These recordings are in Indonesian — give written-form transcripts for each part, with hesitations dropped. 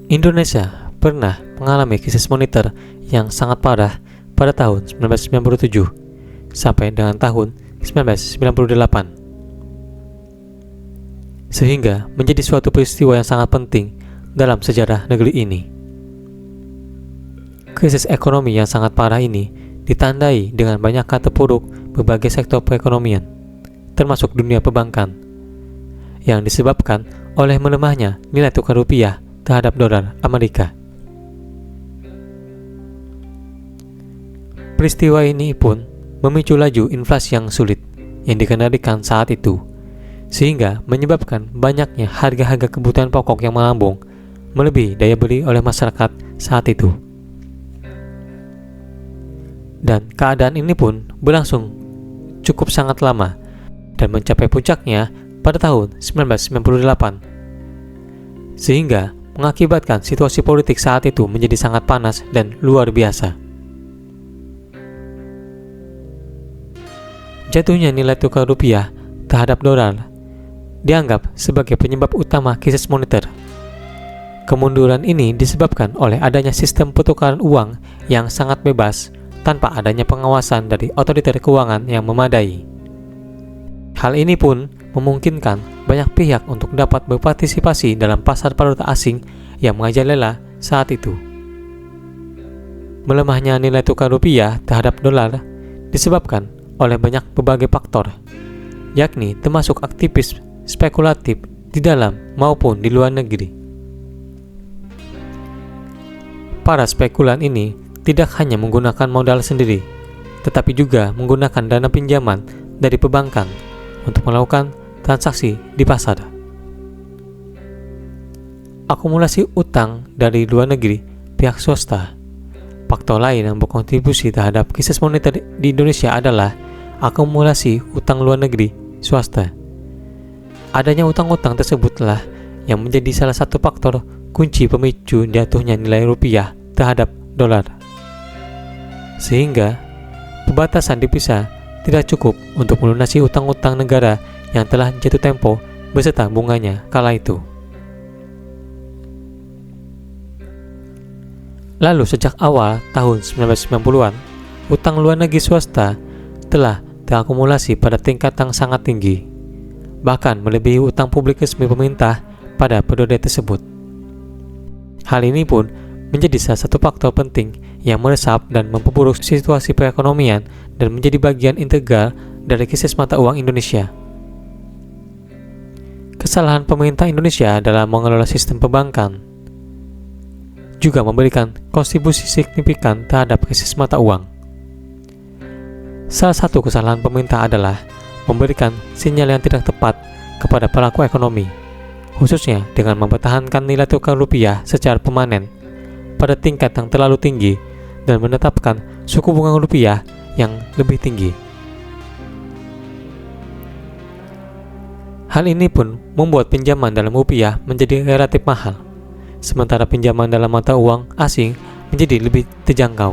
Indonesia pernah mengalami krisis moneter yang sangat parah pada tahun 1997 sampai dengan tahun 1998, sehingga menjadi suatu peristiwa yang sangat penting dalam sejarah negeri ini. Krisis ekonomi yang sangat parah ini ditandai dengan banyaknya terpuruk berbagai sektor perekonomian, termasuk dunia perbankan, yang disebabkan oleh melemahnya nilai tukar rupiah terhadap dolar Amerika. Peristiwa ini pun memicu laju inflasi yang sulit yang dikendalikan saat itu, sehingga menyebabkan banyaknya harga-harga kebutuhan pokok yang melambung melebihi daya beli oleh masyarakat saat itu. Dan keadaan ini pun berlangsung cukup sangat lama dan mencapai puncaknya pada tahun 1998, sehingga mengakibatkan situasi politik saat itu menjadi sangat panas dan luar biasa. Jatuhnya nilai tukar rupiah terhadap dolar dianggap sebagai penyebab utama krisis moneter. Kemunduran ini disebabkan oleh adanya sistem pertukaran uang yang sangat bebas tanpa adanya pengawasan dari otoriter keuangan yang memadai. Hal ini pun memungkinkan banyak pihak untuk dapat berpartisipasi dalam pasar valuta asing yang merajalela saat itu. Melemahnya nilai tukar rupiah terhadap dolar disebabkan oleh berbagai faktor, yakni termasuk aktivis spekulatif di dalam maupun di luar negeri. Para spekulan ini tidak hanya menggunakan modal sendiri, tetapi juga menggunakan dana pinjaman dari perbankan untuk melakukan transaksi di pasar. Akumulasi utang dari luar negeri pihak swasta. Faktor lain yang berkontribusi terhadap krisis moneter di Indonesia adalah akumulasi utang luar negeri swasta. Adanya utang-utang tersebutlah yang menjadi salah satu faktor kunci pemicu jatuhnya nilai rupiah terhadap dolar. Sehingga pembatasan devisa tidak cukup untuk melunasi utang-utang negara yang telah jatuh tempo beserta bunganya kala itu. Lalu sejak awal tahun 1990-an, utang luar negeri swasta telah terakumulasi pada tingkat yang sangat tinggi, bahkan melebihi utang publik resmi pemerintah pada periode tersebut. Hal ini pun menjadi salah satu faktor penting yang meresap dan memperburuk situasi perekonomian dan menjadi bagian integral dari krisis mata uang Indonesia. Kesalahan pemerintah Indonesia dalam mengelola sistem perbankan juga memberikan kontribusi signifikan terhadap krisis mata uang. Salah satu kesalahan pemerintah adalah memberikan sinyal yang tidak tepat kepada pelaku ekonomi, khususnya dengan mempertahankan nilai tukar rupiah secara permanen pada tingkat yang terlalu tinggi dan menetapkan suku bunga rupiah yang lebih tinggi. Hal ini pun membuat pinjaman dalam rupiah menjadi relatif mahal, sementara pinjaman dalam mata uang asing menjadi lebih terjangkau.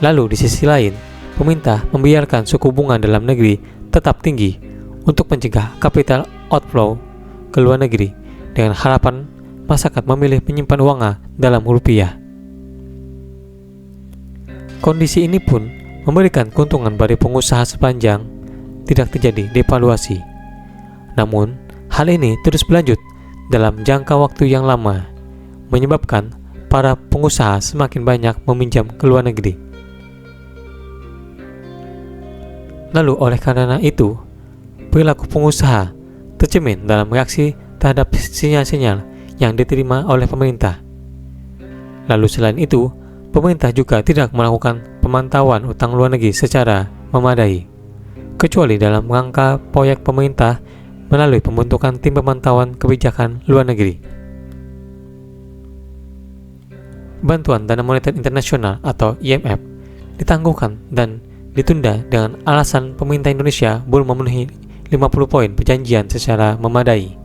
Lalu di sisi lain, pemerintah membiarkan suku bunga dalam negeri tetap tinggi untuk mencegah capital outflow ke luar negeri dengan harapan masyarakat memilih menyimpan uangnya dalam rupiah. Kondisi ini pun memberikan keuntungan bagi pengusaha sepanjang tidak terjadi devaluasi. Namun, hal ini terus berlanjut dalam jangka waktu yang lama, menyebabkan para pengusaha semakin banyak meminjam ke luar negeri. Lalu oleh karena itu, perilaku pengusaha tercermin dalam reaksi terhadap sinyal-sinyal yang diterima oleh pemerintah. Lalu selain itu, pemerintah juga tidak melakukan pemantauan utang luar negeri secara memadai, kecuali dalam rangka proyek pemerintah melalui pembentukan tim pemantauan kebijakan luar negeri. Bantuan Dana Moneter Internasional atau IMF ditangguhkan dan ditunda dengan alasan pemerintah Indonesia belum memenuhi 50 poin perjanjian secara memadai.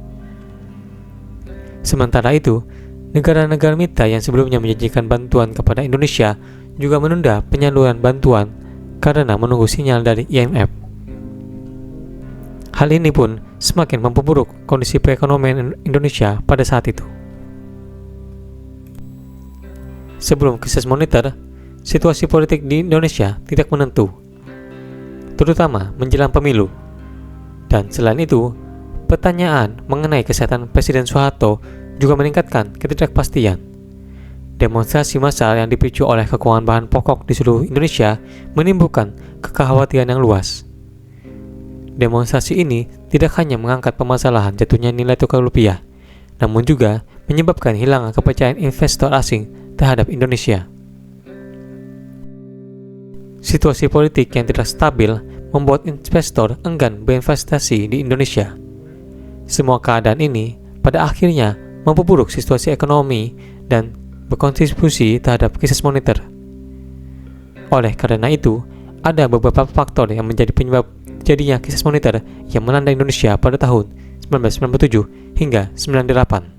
Sementara itu, negara-negara mitra yang sebelumnya menjanjikan bantuan kepada Indonesia juga menunda penyaluran bantuan karena menunggu sinyal dari IMF. Hal ini pun semakin memperburuk kondisi perekonomian Indonesia pada saat itu. Sebelum krisis moneter, situasi politik di Indonesia tidak menentu, terutama menjelang pemilu. Dan selain itu, pertanyaan mengenai kesehatan Presiden Soeharto juga meningkatkan ketidakpastian. Demonstrasi massal yang dipicu oleh kekurangan bahan pokok di seluruh Indonesia menimbulkan kekhawatiran yang luas. Demonstrasi ini tidak hanya mengangkat permasalahan jatuhnya nilai tukar rupiah, namun juga menyebabkan hilangnya kepercayaan investor asing terhadap Indonesia. Situasi politik yang tidak stabil membuat investor enggan berinvestasi di Indonesia. Semua keadaan ini pada akhirnya memperburuk situasi ekonomi dan berkontribusi terhadap krisis moneter. Oleh karena itu, ada beberapa faktor yang menjadi penyebab terjadinya krisis moneter yang melanda Indonesia pada tahun 1997 hingga 98.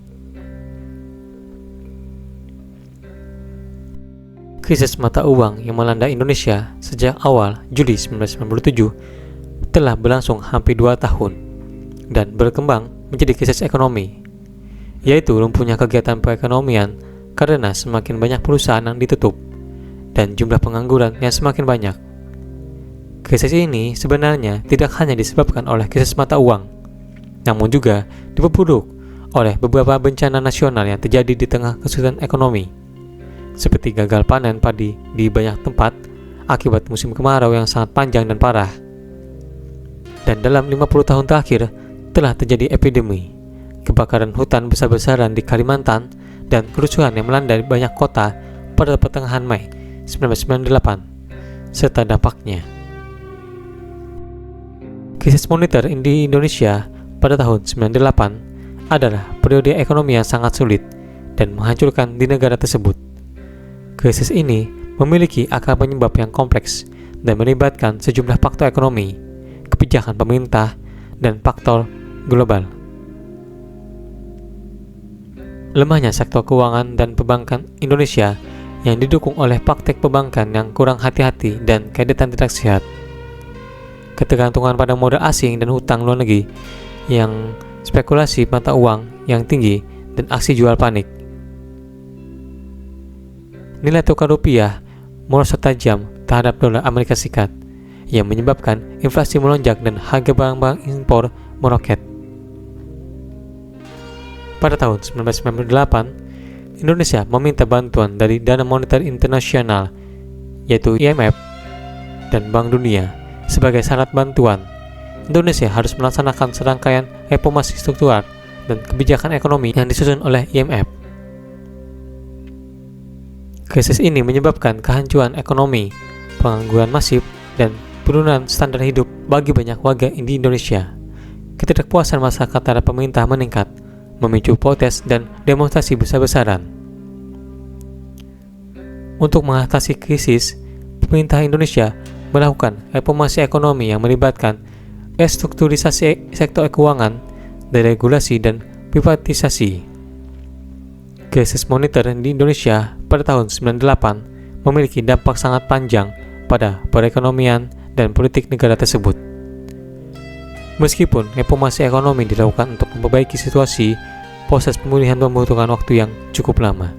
Krisis mata uang yang melanda Indonesia sejak awal Juli 1997 telah berlangsung hampir 2 tahun dan berkembang menjadi krisis ekonomi, yaitu lumpuhnya kegiatan perekonomian karena semakin banyak perusahaan yang ditutup dan jumlah pengangguran yang semakin banyak. Krisis ini sebenarnya tidak hanya disebabkan oleh krisis mata uang, namun juga diperburuk oleh beberapa bencana nasional yang terjadi di tengah kesulitan ekonomi, seperti gagal panen padi di banyak tempat akibat musim kemarau yang sangat panjang dan parah. Dan dalam 50 tahun terakhir telah terjadi epidemi, kebakaran hutan besar-besaran di Kalimantan, dan kerusuhan yang melanda banyak kota pada pertengahan Mei 1998, serta dampaknya. Krisis moneter di Indonesia pada tahun 98 adalah periode ekonomi yang sangat sulit dan menghancurkan di negara tersebut. Krisis ini memiliki akar penyebab yang kompleks dan melibatkan sejumlah faktor ekonomi, kebijakan pemerintah, dan faktor global. Lemahnya sektor keuangan dan perbankan Indonesia yang didukung oleh praktek perbankan yang kurang hati-hati dan kredit tidak sehat. Ketergantungan pada modal asing dan hutang luar negeri yang spekulasi mata uang yang tinggi dan aksi jual panik. Nilai tukar rupiah merosot tajam terhadap dolar Amerika Serikat yang menyebabkan inflasi melonjak dan harga barang-barang impor meroket. Pada tahun 1998, Indonesia meminta bantuan dari Dana Moneter Internasional, yaitu IMF dan Bank Dunia. Sebagai syarat bantuan, Indonesia harus melaksanakan serangkaian reformasi struktural dan kebijakan ekonomi yang disusun oleh IMF. Krisis ini menyebabkan kehancuran ekonomi, pengangguran masif, dan penurunan standar hidup bagi banyak warga di Indonesia. Ketidakpuasan masyarakat terhadap pemerintah meningkat, memicu protes dan demonstrasi besar-besaran. Untuk mengatasi krisis, pemerintah Indonesia melakukan reformasi ekonomi yang melibatkan restrukturisasi sektor keuangan, deregulasi, dan privatisasi. Krisis moneter di Indonesia pada tahun 98 memiliki dampak sangat panjang pada perekonomian dan politik negara tersebut. Meskipun reformasi ekonomi dilakukan untuk memperbaiki situasi, proses pemulihan membutuhkan waktu yang cukup lama.